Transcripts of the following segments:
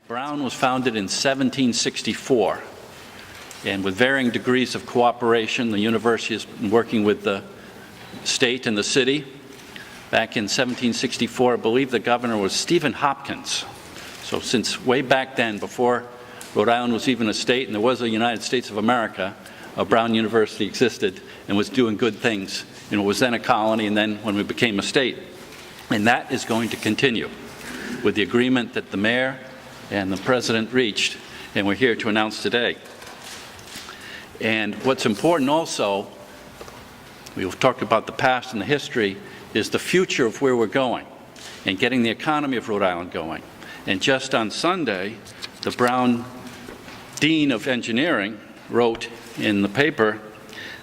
Brown was founded in 1764, and with varying degrees of cooperation, the university has been working with the state and the city. Back in 1764, I believe the governor was Stephen Hopkins. So since way back then, before Rhode Island was even a state and there was a United States of America, Brown University existed and was doing good things. It was then a colony, and then when we became a state. And that is going to continue with the agreement that the mayor and the president reached, and we're here to announce today. And what's important also, we've talked about the past and the history, is the future of where we're going and getting the economy of Rhode Island going. And just on Sunday, the Brown Dean of Engineering wrote in the paper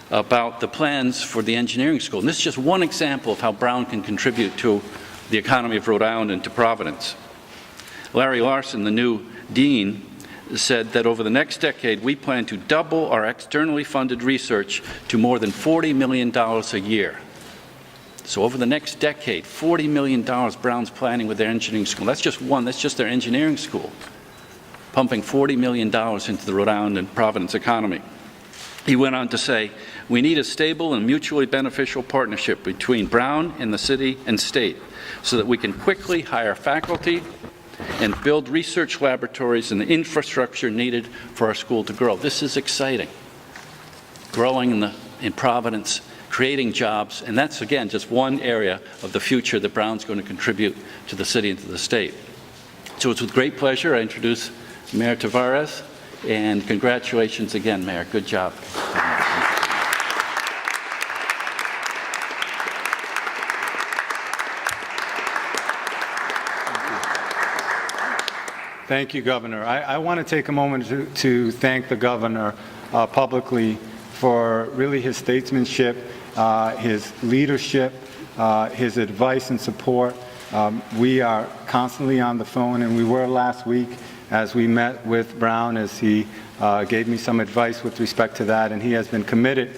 about the plans for the engineering school. And this is just one example of how Brown can contribute to the economy of Rhode Island and to Providence. Larry Larson, the new dean, said that over the next decade, we plan to double our externally funded research to more than $40 million a year. So over the next decade, $40 million Brown's planning with their engineering school. That's just one, that's just their engineering school, pumping $40 million into the Rhode Island and Providence economy. He went on to say, we need a stable and mutually beneficial partnership between Brown and the city and state so that we can quickly hire faculty and build research laboratories and the infrastructure needed for our school to grow. This is exciting. Growing in Providence, creating jobs, and that's, again, just one area of the future that Brown's going to contribute to the city and to the state. So it's with great pleasure I introduce Mayor Taveras, and congratulations again, Mayor. Good job. Thank you, Governor. I want to take a moment to thank the Governor publicly for really his statesmanship, his leadership, his advice and support. We are constantly on the phone, and we were last week as we met with Brown, as he gave me some advice with respect to that, and he has been committed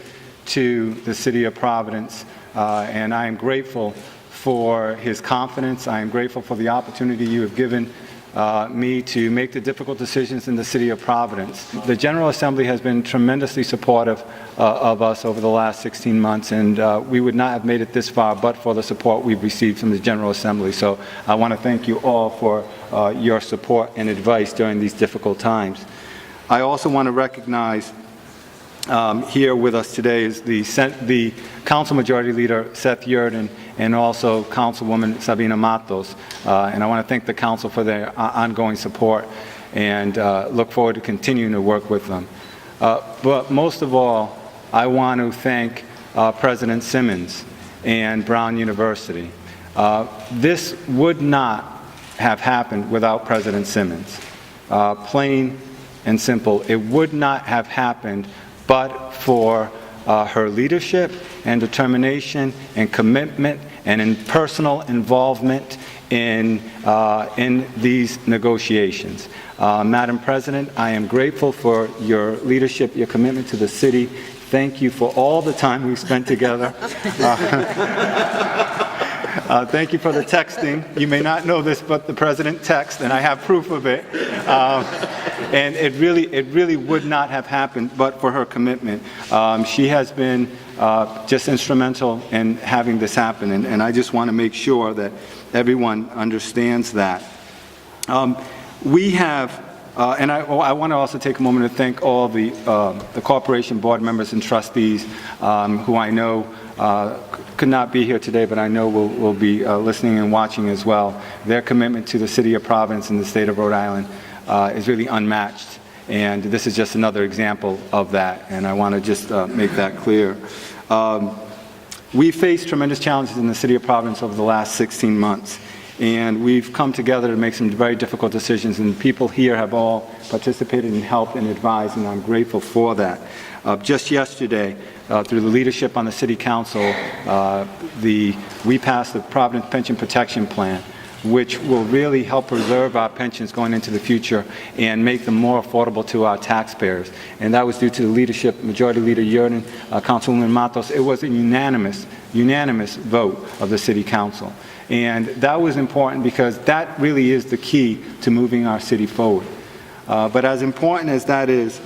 to the city of Providence, and I am grateful for his confidence. I am grateful for the opportunity you have given me to make the difficult decisions in the city of Providence. The General Assembly has been tremendously supportive of us over the last 16 months, and we would not have made it this far but for the support we've received from the General Assembly. So I want to thank you all for your support and advice during these difficult times. I also want to recognize here with us today is the Council Majority Leader Seth Yurden and also Councilwoman Sabina Matos. And I want to thank the Council for their ongoing support and look forward to continuing to work with them. But most of all, I want to thank President Simmons and Brown University. This would not have happened without President Simmons. Plain and simple, it would not have happened but for her leadership and determination and commitment and in personal involvement in these negotiations. Madam President, I am grateful for your leadership, your commitment to the city. Thank you for all the time we've spent together. Thank you for the texting. You may not know this, but the President texted, and I have proof of it. And it really would not have happened but for her commitment. She has been just instrumental in having this happen, and I just want to make sure that everyone understands that. We have, and I want to also take a moment to thank all the corporation board members and trustees who I know could not be here today, but I know will be listening and watching as well. Their commitment to the city of Providence and the state of Rhode Island is really unmatched, and this is just another example of that, and I want to just make that clear. We faced tremendous challenges in the city of Providence over the last 16 months, and we've come together to make some very difficult decisions, and people here have all participated and helped and advised, and I'm grateful for that. Just yesterday, through the leadership on the City Council, we passed the Providence Pension Protection Plan, which will really help preserve our pensions going into the future and make them more affordable to our taxpayers. And that was due to the leadership, Majority Leader Yurden, Councilwoman Matos. It was a unanimous vote of the City Council. And that was important because that really is the key to moving our city forward. But as important as that is,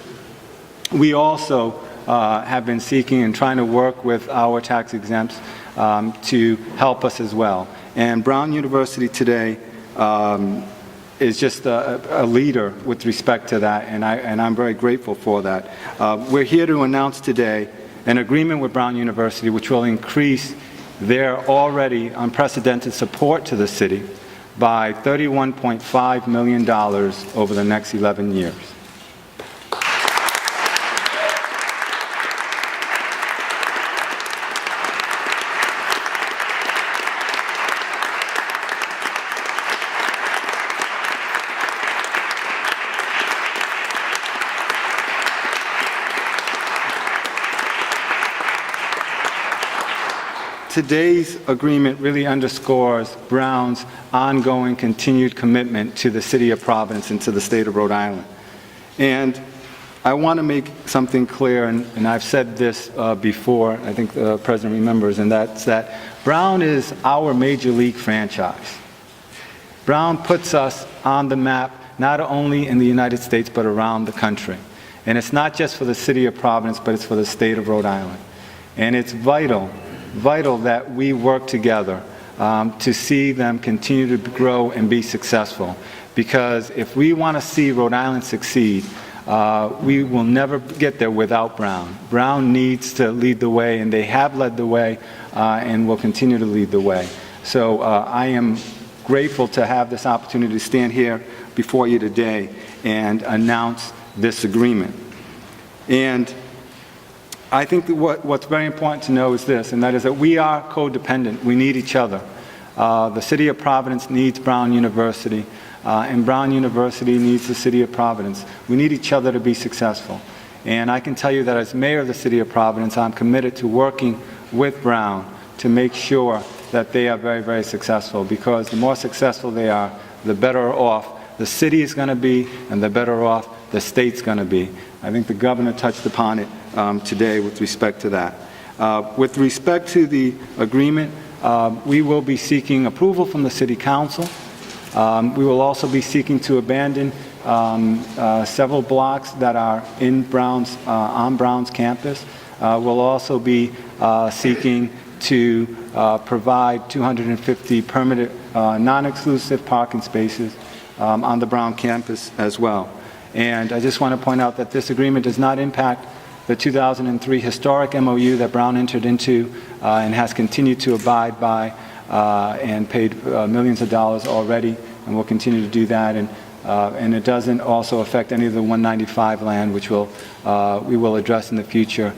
we also have been seeking and trying to work with our tax exempts to help us as well. And Brown University today is just a leader with respect to that, and I'm very grateful for that. We're here to announce today an agreement with Brown University which will increase their already unprecedented support to the city by $31.5 million over the next 11 years. Today's agreement really underscores Brown's ongoing continued commitment to the city of Providence and to the state of Rhode Island. And I want to make something clear, and I've said this before, I think the President remembers, and that's that Brown is our major league franchise. Brown puts us on the map not only in the United States but around the country. And it's not just for the city of Providence, but it's for the state of Rhode Island. And it's vital that we work together to see them continue to grow and be successful. Because if we want to see Rhode Island succeed, we will never get there without Brown. Brown needs to lead the way, and they have led the way and will continue to lead the way. So I am grateful to have this opportunity to stand here before you today and announce this agreement. And I think that what's very important to know is this, and that is that we are codependent. We need each other. The City of Providence needs Brown University, and Brown University needs the City of Providence. We need each other to be successful. And I can tell you that as Mayor of the City of Providence, I'm committed to working with Brown to make sure that they are very, very successful, because the more successful they are, the better off the city is going to be, and the better off the state's going to be. I think the governor touched upon it today with respect to that. With respect to the agreement, we will be seeking approval from the City Council. We will also be seeking to abandon several blocks that are in on Brown's campus. We'll also be seeking to provide 250 permanent non-exclusive parking spaces on the Brown campus as well. And I just want to point out that this agreement does not impact the 2003 historic MOU that Brown entered into and has continued to abide by and paid millions of dollars already, and will continue to do that. And it doesn't also affect any of the 195 land, which we will address in the future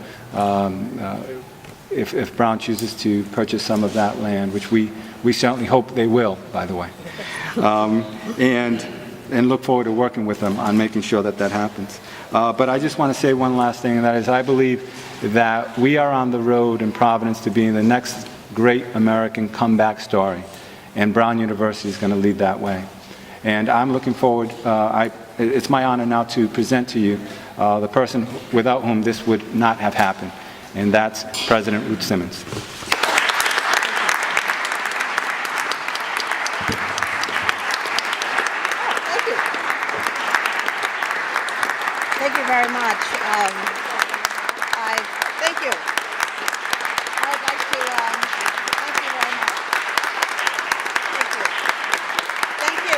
if Brown chooses to purchase some of that land, which we certainly hope they will, by the way. And look forward to working with them on making sure that that happens. But I just want to say one last thing, and that is I believe that we are on the road in Providence to being the next great American comeback story, and Brown University is going to lead that way. And I'm looking forward, it's my honor now to present to you the person without whom this would not have happened, and that's President Ruth Simmons. Thank you very much. Thank you. I'd like to, thank you very much. Thank you,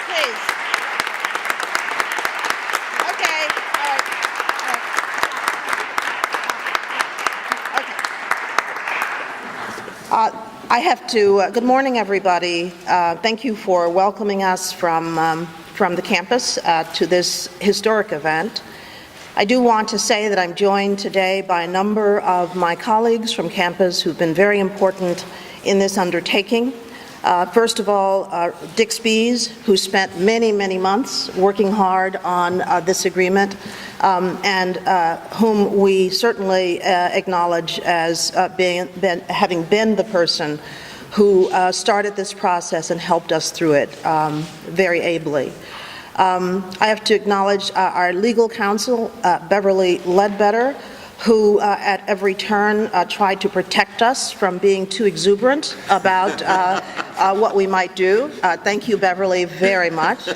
please. Okay, all right. Okay. I have to, good morning, everybody. Thank you for welcoming us from the campus to this historic event. I do want to say that I'm joined today by a number of my colleagues from campus who've been very important in this undertaking. First of all, Dick Spees, who spent many, many months working hard on this agreement, and whom we certainly acknowledge as having been the person who started this process and helped us through it very ably. I have to acknowledge our legal counsel, Beverly Ledbetter, who at every turn tried to protect us from being too exuberant about what we might do. Thank you, Beverly, very much.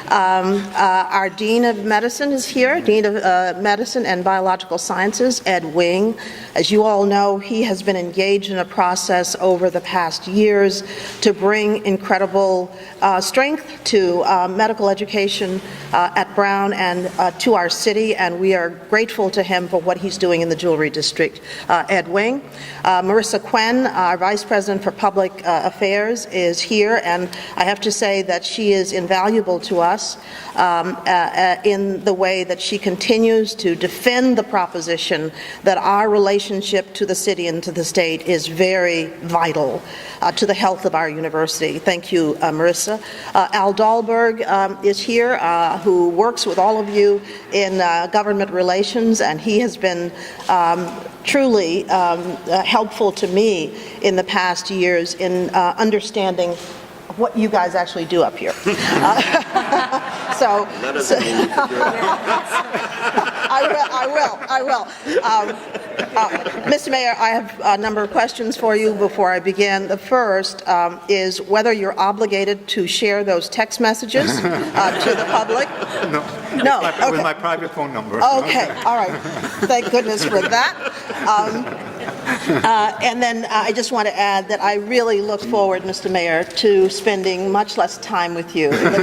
Our Dean of Medicine is here, Dean of Medicine and Biological Sciences, Ed Wing. As you all know, he has been engaged in a process over the past years to bring incredible strength to medical education at Brown and to our city, and we are grateful to him for what he's doing in the Jewelry District. Ed Wing. Marissa Quinn, our Vice President for Public Affairs, is here, and I have to say that she is invaluable to us in the way that she continues to defend the proposition that our relationship to the city and to the state is very vital to the health of our university. Thank you, Marissa. Al Dahlberg is here, who works with all of you in government relations, and he has been truly helpful to me in the past years in understanding what you guys actually do up here. I will. Mr. Mayor, I have a number of questions for you before I begin. The first is whether you're obligated to share those text messages to the public. No, Okay. with my private phone number. Okay, all right. Thank goodness for that. And then I just want to add that I really look forward, Mr. Mayor, to spending much less time with you in the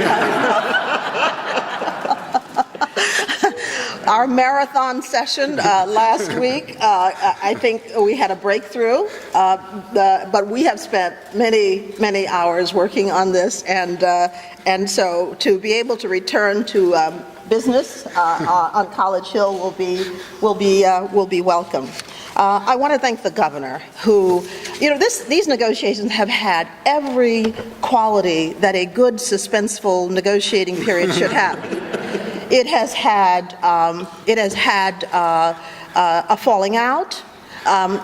Our marathon session last week, I think we had a breakthrough, but we have spent many hours working on this, and so to be able to return to business on College Hill will be welcome. I want to thank the governor, who, these negotiations have had every quality that a good suspenseful negotiating period should have. It has had a falling out.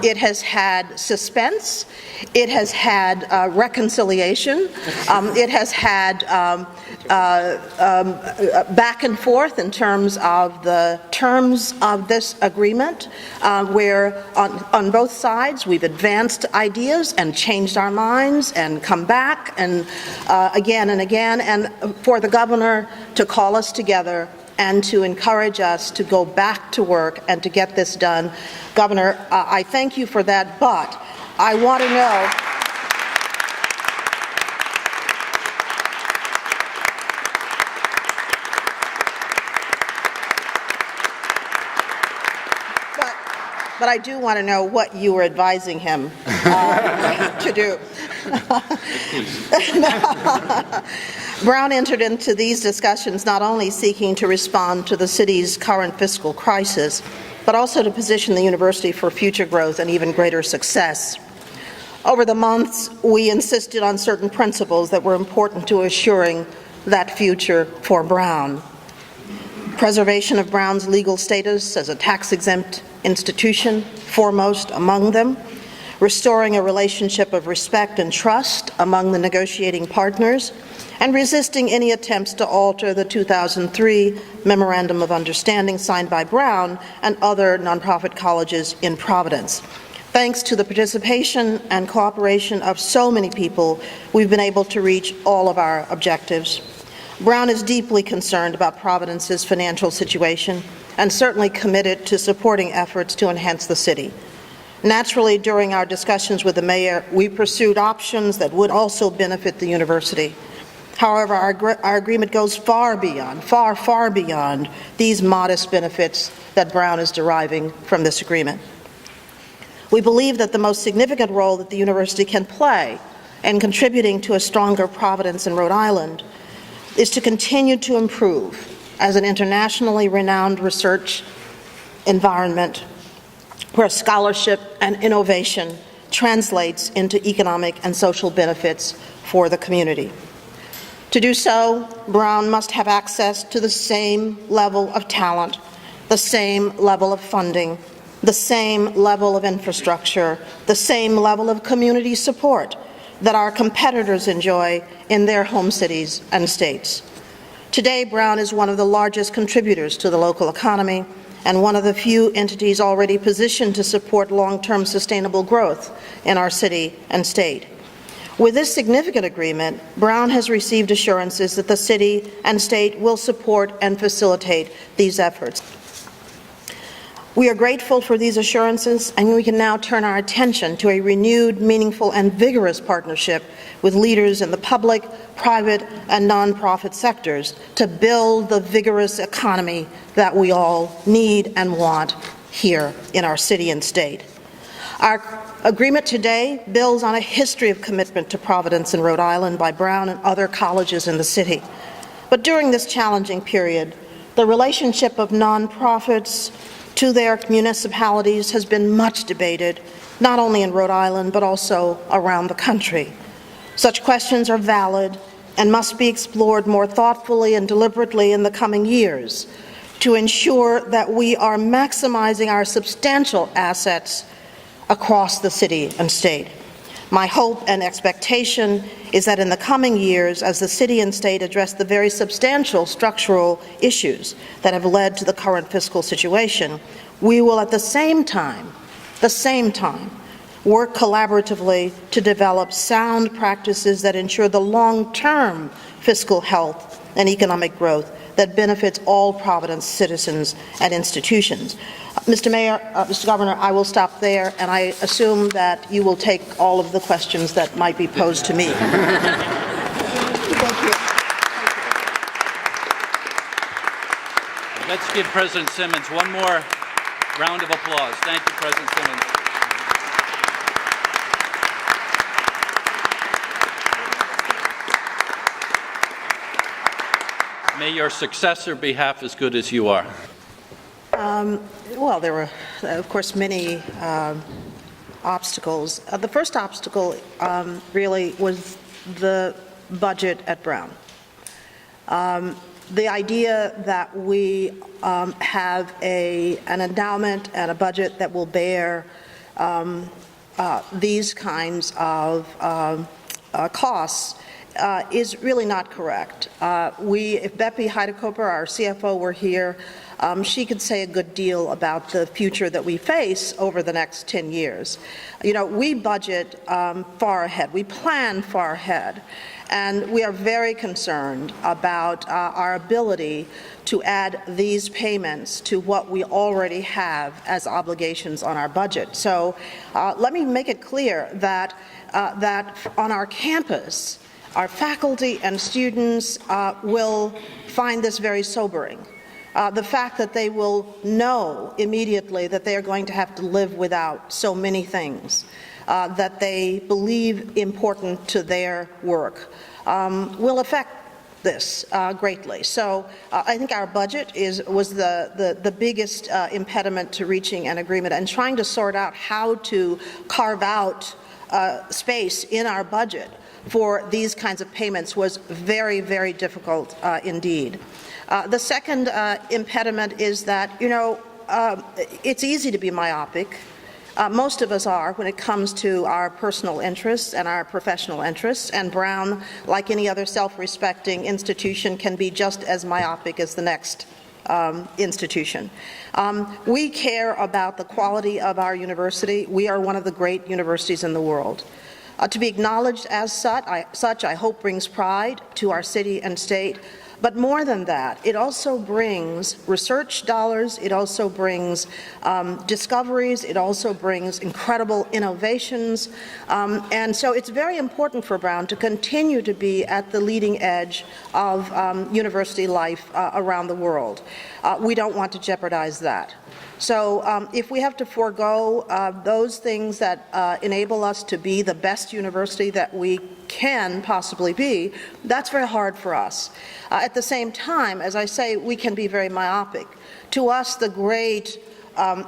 It has had suspense. It has had reconciliation. It has had back and forth in terms of the terms of this agreement, where on both sides we've advanced ideas and changed our minds and come back and again and again, and for the governor to call us together and to encourage us to go back to work and to get this done. Governor, I thank you for that, but I want to know, but I do want to know what you were advising him to do. Brown entered into these discussions not only seeking to respond to the city's current fiscal crisis, but also to position the university for future growth and even greater success. Over the months, we insisted on certain principles that were important to assuring that future for Brown. Preservation of Brown's legal status as a tax-exempt institution, foremost among them. Restoring a relationship of respect and trust among the negotiating partners, and resisting any attempts to alter the 2003 Memorandum of Understanding signed by Brown and other nonprofit colleges in Providence. Thanks to the participation and cooperation of so many people, we've been able to reach all of our objectives. Brown is deeply concerned about Providence's financial situation and certainly committed to supporting efforts to enhance the city. Naturally, during our discussions with the mayor, we pursued options that would also benefit the university. However, our agreement goes far beyond these modest benefits that Brown is deriving from this agreement. We believe that the most significant role that the university can play in contributing to a stronger Providence and Rhode Island is to continue to improve as an internationally renowned research environment where scholarship and innovation translates into economic and social benefits for the community. To do so, Brown must have access to the same level of talent, the same level of funding, the same level of infrastructure, the same level of community support that our competitors enjoy in their home cities and states. Today, Brown is one of the largest contributors to the local economy and one of the few entities already positioned to support long-term sustainable growth in our city and state. With this significant agreement, Brown has received assurances that the city and state will support and facilitate these efforts. We are grateful for these assurances, and we can now turn our attention to a renewed, meaningful, and vigorous partnership with leaders in the public, private, and nonprofit sectors to build the vigorous economy that we all need and want here in our city and state. Our agreement today builds on a history of commitment to Providence and Rhode Island by Brown and other colleges in the city. But during this challenging period, the relationship of nonprofits to their municipalities has been much debated, not only in Rhode Island, but also around the country. Such questions are valid and must be explored more thoughtfully and deliberately in the coming years to ensure that we are maximizing our substantial assets across the city and state. My hope and expectation is that in the coming years, as the city and state address the very substantial structural issues that have led to the current fiscal situation, we will at the same time, work collaboratively to develop sound practices that ensure the long-term fiscal health and economic growth that benefits all Providence citizens and institutions. Mr. Mayor, Mr. Governor, I will stop there, and I assume that you will take all of the questions that might be posed to me. Thank you. Let's give President Simmons one more round of applause. Thank you, President Simmons. May your successor be half as good as you are. Well, there were, of course, many obstacles. The first obstacle really was the budget at Brown. The idea that we have an endowment and a budget that will bear these kinds of costs is really not correct. If Beppy Heidekoper, our CFO, were here, she could say a good deal about the future that we face over the next 10 years. You know, we budget far ahead. We plan far ahead. And we are very concerned about our ability to add these payments to what we already have as obligations on our budget. So let me make it clear that on our campus, our faculty and students will find this very sobering. The fact that they will know immediately that they are going to have to live without so many things that they believe important to their work will affect this greatly. So I think our budget was the biggest impediment to reaching an agreement, and trying to sort out how to carve out space in our budget for these kinds of payments was very, very difficult indeed. The second impediment is that, you know, it's easy to be myopic. Most of us are when it comes to our personal interests and our professional interests, and Brown, like any other self-respecting institution, can be just as myopic as the next institution. We care about the quality of our university. We are one of the great universities in the world. To be acknowledged as such, I hope, brings pride to our city and state. But more than that, it also brings research dollars, it also brings discoveries, it also brings incredible innovations. And so it's very important for Brown to continue to be at the leading edge of university life around the world. We don't want to jeopardize that. So if we have to forego those things that enable us to be the best university that we can possibly be, that's very hard for us. At the same time, as I say, we can be very myopic. To us, the great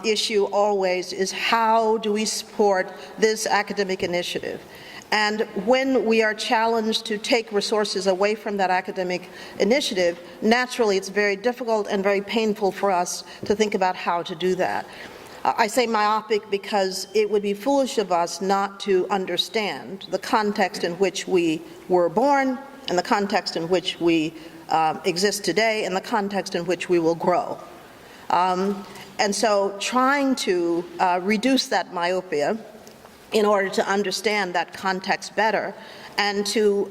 issue always is how do we support this academic initiative? And when we are challenged to take resources away from that academic initiative, naturally it's very difficult and very painful for us to think about how to do that. I say myopic because it would be foolish of us not to understand the context in which we were born, and the context in which we exist today, and the context in which we will grow. And so trying to reduce that myopia in order to understand that context better and to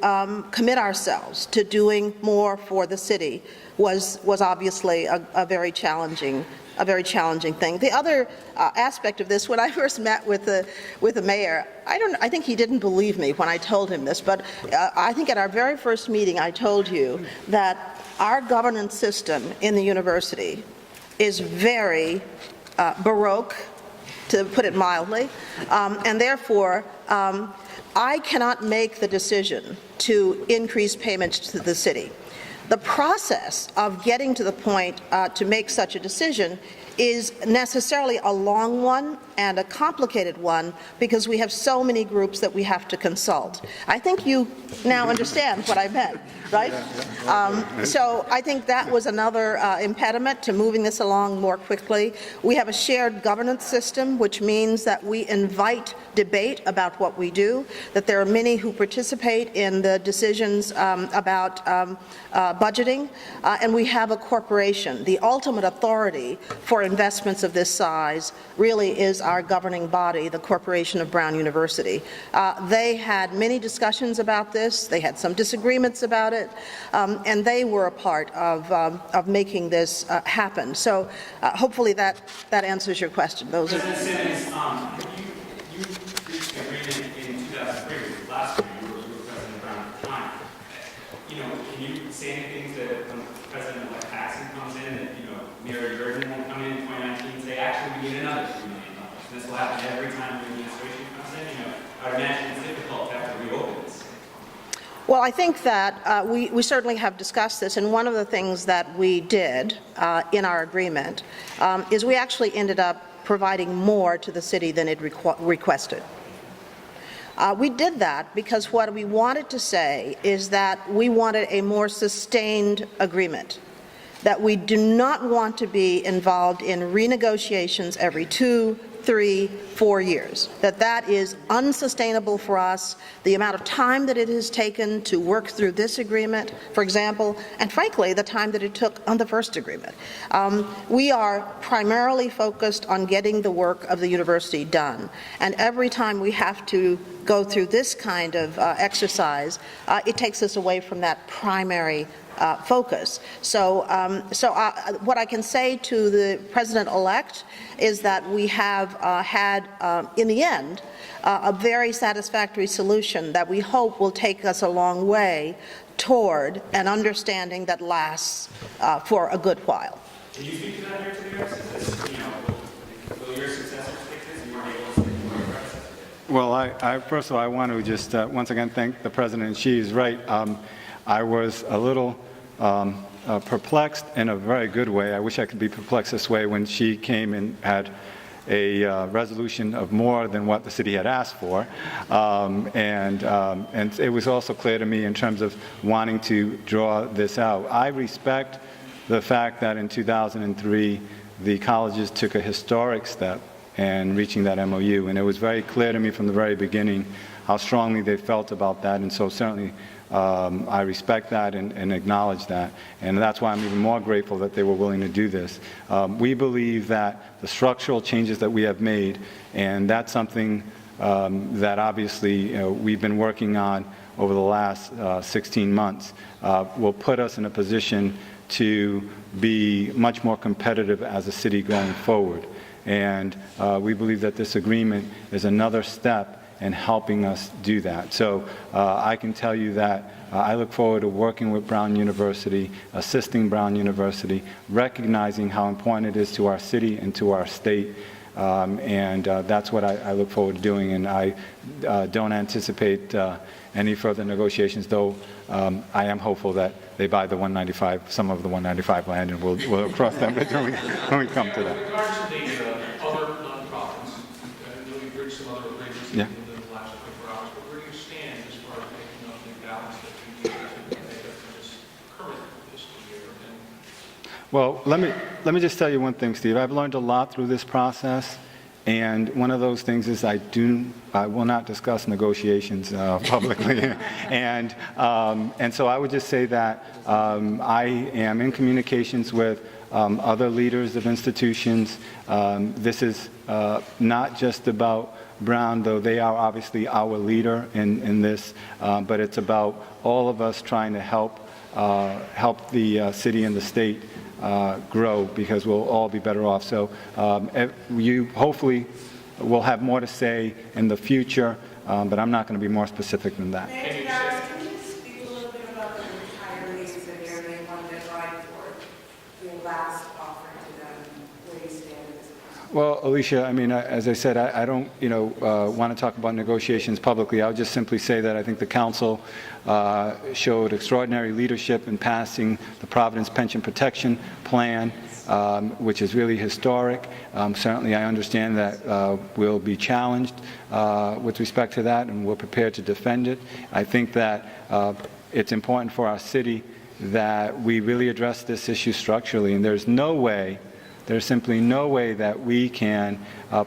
commit ourselves to doing more for the city was obviously a very challenging thing. The other aspect of this, when I first met with the mayor, I think he didn't believe me when I told him this, but I think at our very first meeting I told you that our governance system in the university is very baroque, to put it mildly, and therefore I cannot make the decision to increase payments to the city. The process of getting to the point to make such a decision is necessarily a long one and a complicated one because we have so many groups that we have to consult. I think you now understand what I meant, right? So I think that was another impediment to moving this along more quickly. We have a shared governance system, which means that we invite debate about what we do, that there are many who participate in the decisions about budgeting, and we have a corporation. The ultimate authority for investments of this size really is our governing body, the Corporation of Brown University. They had many discussions about this. They had some disagreements about it, and they were a part of making this happen. So hopefully that answers your question. Those are. President Simmons, you reached an agreement in 2003, last year, you were President Brown at the time. Can you say anything to when President-elect Paxson comes in that, Mary Burden will come in 2019 and say, actually, we need another $3 million. And this will happen every time the administration comes in. I would imagine it's difficult to have to reopen this. Well, I think that we certainly have discussed this, and one of the things that we did in our agreement is we actually ended up providing more to the city than it requested. We did that because what we wanted to say is that we wanted a more sustained agreement, that we do not want to be involved in renegotiations every 2, 3, 4 years, that is unsustainable for us, the amount of time that it has taken to work through this agreement, for example, and frankly, the time that it took on the first agreement. We are primarily focused on getting the work of the university done, and every time we have to go through this kind of exercise, it takes us away from that primary focus. So what I can say to the President-elect is that we have had, in the end, a very satisfactory solution that we hope will take us a long way toward an understanding that lasts for a good while. Can you speak to that here today, or is this, will your successors take this and you're able to speak more your predecessor? Well, first of all, I want to just once again thank the President. She is right. I was a little perplexed in a very good way. I wish I could be perplexed this way when she came and had a resolution of more than what the city had asked for. And it was also clear to me in terms of wanting to draw this out. I respect the fact that in 2003, the colleges took a historic step in reaching that MOU. And it was very clear to me from the very beginning how strongly they felt about that. And so certainly I respect that and acknowledge that, and that's why I'm even more grateful that they were willing to do this. We believe that the structural changes that we have made, and that's something that obviously we've been working on over the last 16 months, will put us in a position to be much more competitive as a city going forward. And we believe that this agreement is another step in helping us do that. So I can tell you that I look forward to working with Brown University, assisting Brown University, recognizing how important it is to our city and to our state. And that's what I look forward to doing. And I don't anticipate any further negotiations, though I am hopeful that they buy the 195, some of the 195 land, and we'll cross that bridge when we come to that. With regards to the other nonprofits, we've reached some other agreements Yeah. in the last 24 hours, but where do you stand as far as making up the balance that you need to make up for this current fiscal year? Well, let me just tell you one thing, Steve. I've learned a lot through this process, And one of those things is I will not discuss negotiations publicly. and so I would just say that I am in communications with other leaders of institutions. This is not just about Brown, though they are obviously our leader in this, but it's about all of us trying to help the city and the state grow, because we'll all be better off. So you hopefully will have more to say in the future, but I'm not going to be more specific than that. Mayor Taveras, can you speak a little bit about the retirees that they want to ride for your last offer to them, where you stand at this point? Well, Alicia, I mean, as I said, I don't, want to talk about negotiations publicly. I'll just simply say that I think the council showed extraordinary leadership in passing the Providence Pension Protection Plan, which is really historic. Certainly, I understand that we'll be challenged with respect to that, and we're prepared to defend it. I think that it's important for our city that we really address this issue structurally, and there's simply no way that we can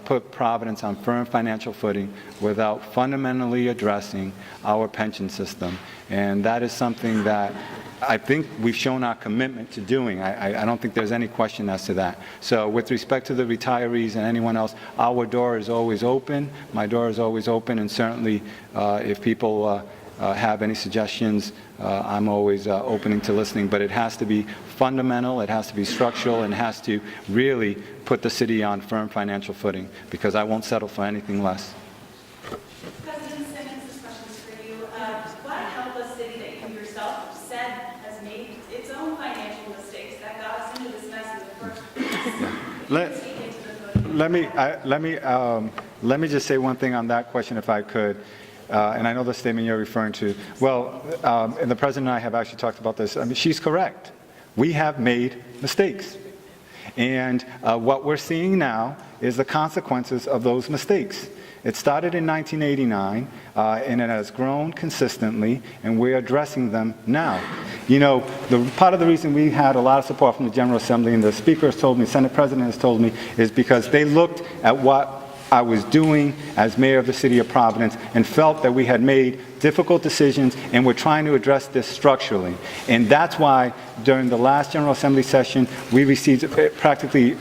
put Providence on firm financial footing without fundamentally addressing our pension system. And that is something that I think we've shown our commitment to doing. I don't think there's any question as to that. So with respect to the retirees and anyone else, our door is always open. My door is always open, and certainly if people have any suggestions, I'm always open to listening, but it has to be fundamental, it has to be structural, and it has to really put the city on firm financial footing, because I won't settle for anything less. President Simmons, this question is for you. What helpless city that you yourself said has made its own financial mistakes that got us into this mess in the first place? Let me just say one thing on that question, if I could. And I know the statement you're referring to. Well, and the President and I have actually talked about this. I mean, she's correct. We have made mistakes. And what we're seeing now is the consequences of those mistakes. It started in 1989, and it has grown consistently, and we're addressing them now. Part of the reason we had a lot of support from the General Assembly, and the Speaker has told me, Senate President has told me, is because they looked at what I was doing as mayor of the city of Providence and felt that we had made difficult decisions and we're trying to address this structurally. And that's why during the last General Assembly session, we received practically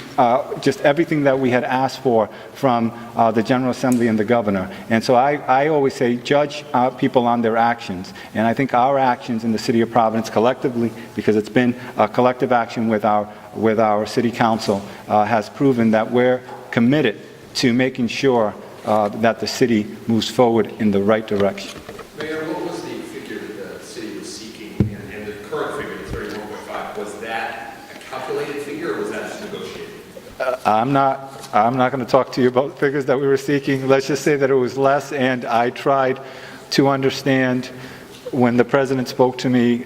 just everything that we had asked for from the General Assembly and the governor. And so I always say, judge people on their actions. And I think our actions in the city of Providence collectively, because it's been a collective action with our city council, has proven that we're committed to making sure that the city moves forward in the right direction. Mayor, what was the figure that the city was seeking, and the current figure, the 31.5, was that a calculated figure or was that just negotiated? I'm not going to talk to you about figures that we were seeking. Let's just say that it was less, and I tried to understand when the President spoke to me.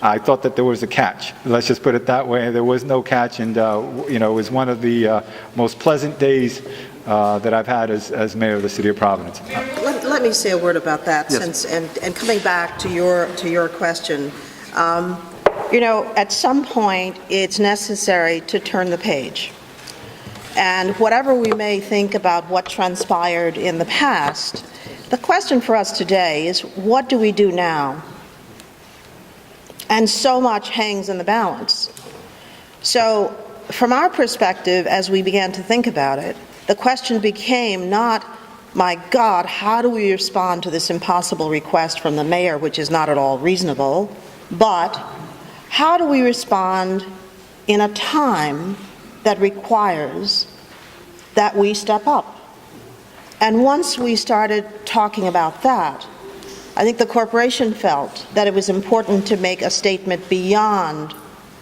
I thought that there was a catch. Let's just put it that way. There was no catch, and it was one of the most pleasant days that I've had as mayor of the city of Providence. Let me say a word about that, Yes. since and coming back to your question. At some point, it's necessary to turn the page. And whatever we may think about what transpired in the past, the question for us today is, what do we do now? And so much hangs in the balance. So from our perspective, as we began to think about it, the question became not, my God, how do we respond to this impossible request from the mayor, which is not at all reasonable, but how do we respond in a time that requires that we step up? And once we started talking about that, I think the corporation felt that it was important to make a statement beyond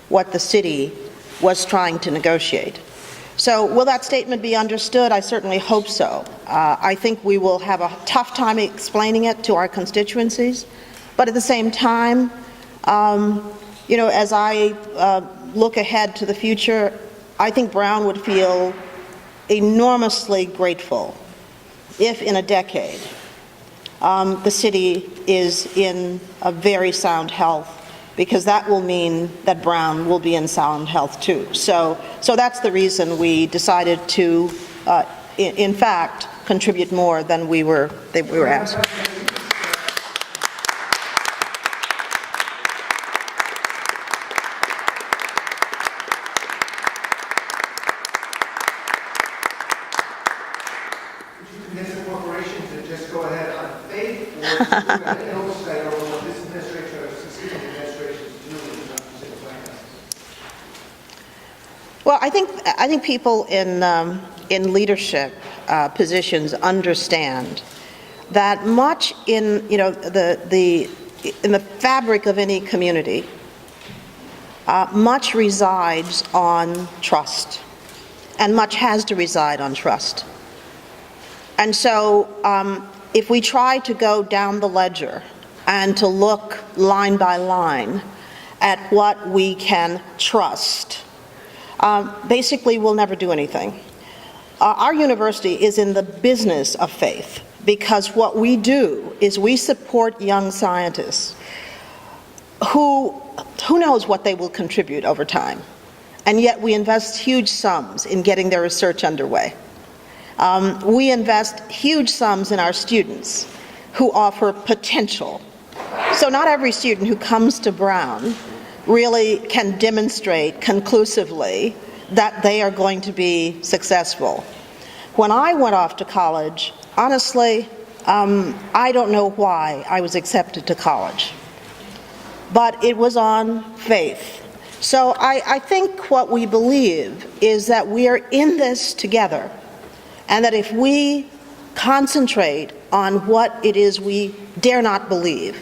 what the city was trying to negotiate. So will that statement be understood? I certainly hope so. I think we will have a tough time explaining it to our constituencies, but at the same time, as I look ahead to the future, I think Brown would feel enormously grateful if in a decade the city is in a very sound health, because that will mean that Brown will be in sound health too. So that's the reason we decided to in fact, contribute more than we were asked. Convince the corporation to just go ahead on faith, or to do an oversight over what this administration or succeeding administration is doing in terms of city planning? Well, I think people in leadership positions understand that much in in the fabric of any community, much resides on trust, and much has to reside on trust. And so, if we try to go down the ledger and to look line by line at what we can trust, basically we'll never do anything. Our university is in the business of faith because what we do is we support young scientists who knows what they will contribute over time, and yet we invest huge sums in getting their research underway. We invest huge sums in our students who offer potential. So not every student who comes to Brown really can demonstrate conclusively that they are going to be successful. When I went off to college, honestly, I don't know why I was accepted to college, but it was on faith. So I think what we believe is that we are in this together, and that if we concentrate on what it is we dare not believe,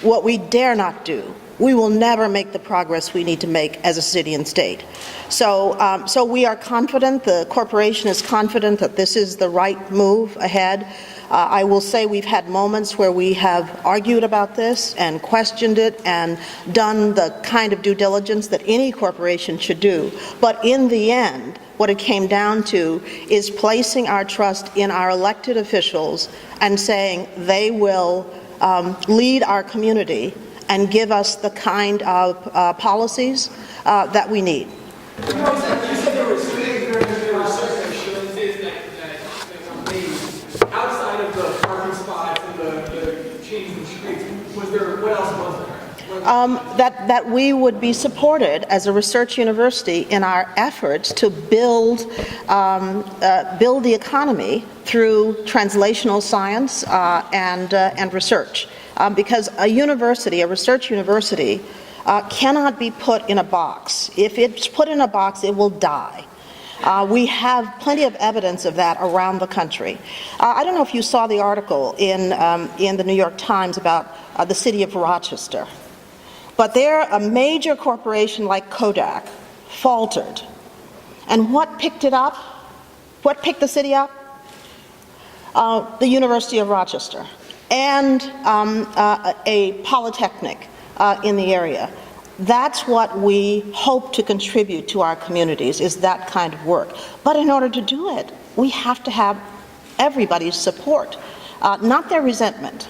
what we dare not do, we will never make the progress we need to make as a city and state. So we are confident, the corporation is confident that this is the right move ahead. I will say we've had moments where we have argued about this and questioned it and done the kind of due diligence that any corporation should do. But in the end, what it came down to is placing our trust in our elected officials and saying they will lead our community and give us the kind of policies that we need. You said there were assurances that were made outside of the parking spots and the change in the streets. What else was there? That we would be supported as a research university in our efforts to build the economy through translational science and research. Because a research university, cannot be put in a box. If it's put in a box, it will die. We have plenty of evidence of that around the country. I don't know if you saw the article in the New York Times about the city of Rochester. But there, a major corporation like Kodak faltered. And what picked it up? What picked the city up? The University of Rochester and a polytechnic in the area. That's what we hope to contribute to our communities, is that kind of work. But in order to do it, we have to have everybody's support, not their resentment,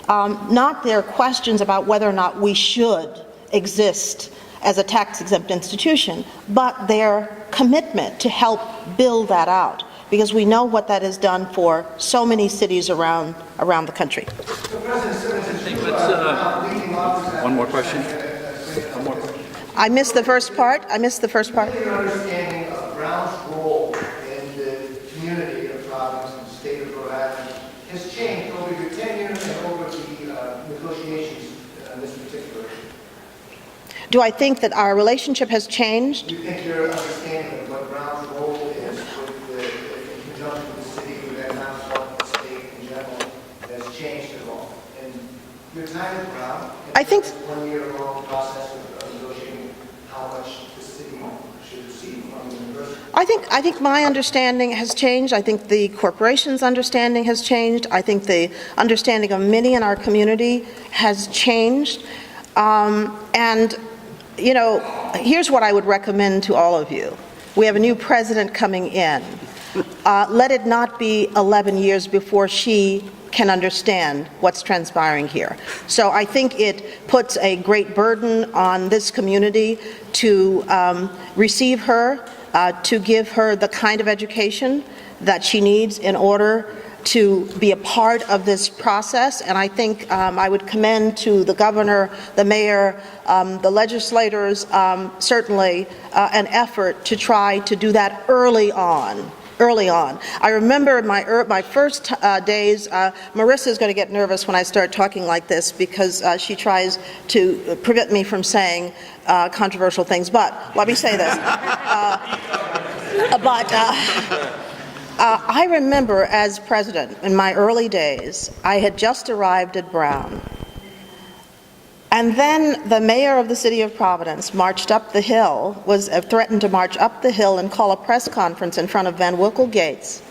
not their questions about whether or not we should exist as a tax-exempt institution, but their commitment to help build that out, because we know what that has done for so many cities around the country. So President Simmons, as you leaving office, One more question? One more question. I missed the first part. your understanding of Brown's role in the community of Providence and the state of Rhode Island has changed over your tenure and over the negotiations on this particular issue. Do I think that our relationship has changed? Do you think your understanding of what Brown's role is in conjunction with the city, with that Commonwealth, the state in general, has changed at all? And your time with Brown, I think- 1-year-long process of negotiating how much the city should receive from the university. I think my understanding has changed. I think the corporation's understanding has changed. I think the understanding of many in our community has changed. And, you know, here's what I would recommend to all of you. We have a new president coming in. Let it not be 11 years before she can understand what's transpiring here. So I think it puts a great burden on this community to receive her, to give her the kind of education that she needs in order to be a part of this process, and I think I would commend to the governor, the mayor, the legislators, certainly an effort to try to do that early on. I remember my first days, Marissa's going to get nervous when I start talking like this because she tries to prevent me from saying controversial things, but let me say this. I remember as president in my early days, I had just arrived at Brown. And then the mayor of the city of Providence marched up the hill, threatened to march up the hill and call a press conference in front of Van Wickle Gates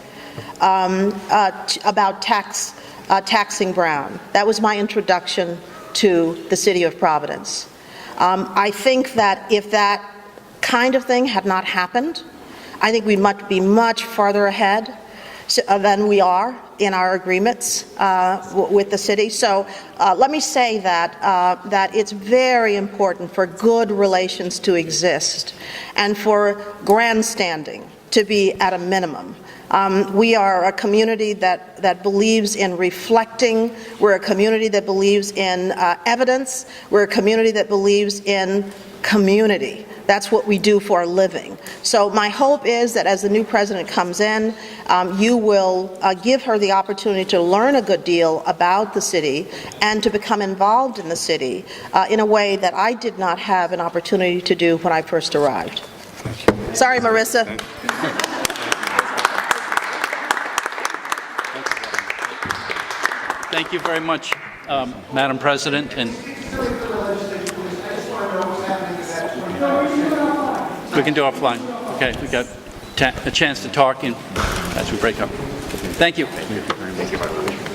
about taxing Brown. That was my introduction to the city of Providence. I think that if that kind of thing had not happened, I think we might be much farther ahead than we are in our agreements with the city. So let me say that it's very important for good relations to exist and for grandstanding to be at a minimum. We are a community that believes in reflecting. We're a community that believes in evidence. We're a community that believes in community. That's what we do for a living. So my hope is that as the new president comes in, you will give her the opportunity to learn a good deal about the city and to become involved in the city in a way that I did not have an opportunity to do when I first arrived. Sorry, Marissa. Thank you very much, Madam President. And we can do offline. Okay, we got a chance to talk as we break up. Thank you. Thank you very much.